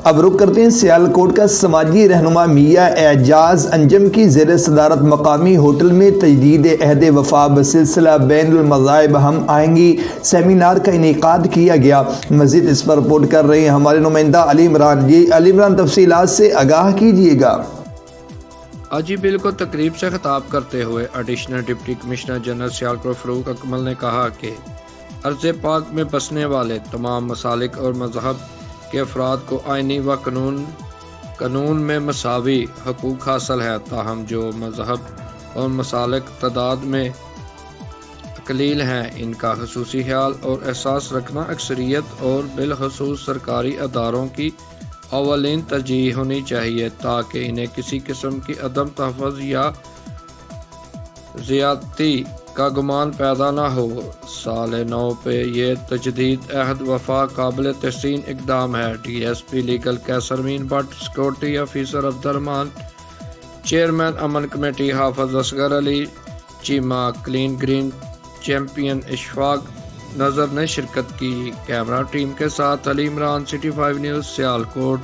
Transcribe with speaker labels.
Speaker 1: اب رخ کرتے ہیں سیالکوٹ کا سماجی رہنما میاں اعجاز انجم کی زیر صدارت مقامی ہوٹل میں تجدید عہد وفا بسلسلہ بین المذاہب ہم آہنگی سیمینار کا انعقاد کیا گیا۔ مزید اس پر رپورٹ کر رہے ہیں ہمارے نمائندہ علی عمران۔ علی عمران تفصیلات سے آگاہ کیجیے گا۔
Speaker 2: آج بل کو تقریب سے خطاب کرتے ہوئے additional deputy commissioner general Sialkot Farooq Akmal نے کہا کہ ارض پاک میں بسنے والے تمام مسالک اور مذہب کے افراد کو آئینی و قانون میں مساوی حقوق حاصل ہے، تاہم جو مذہب اور مسالک تعداد میں قلیل ہیں ان کا خصوصی خیال اور احساس رکھنا اکثریت اور بالخصوص سرکاری اداروں کی اولین ترجیح ہونی چاہیے تاکہ انہیں کسی قسم کی عدم تحفظ یا زیادتی کا گمان پیدا نہ ہو۔ سال نو پہ یہ تجدید عہد وفا قابل تحسین اقدام ہے۔ D S P legal Qaiser مین Butt, security officer Abdul Rahman, chairman امن committee Hafiz Asghar Ali, Cheema clean green champion Ashfaq Nazar نے شرکت کی۔ کیمرہ ٹیم کے ساتھ علی عمران، سٹی 5 نیوز، سیالکوٹ۔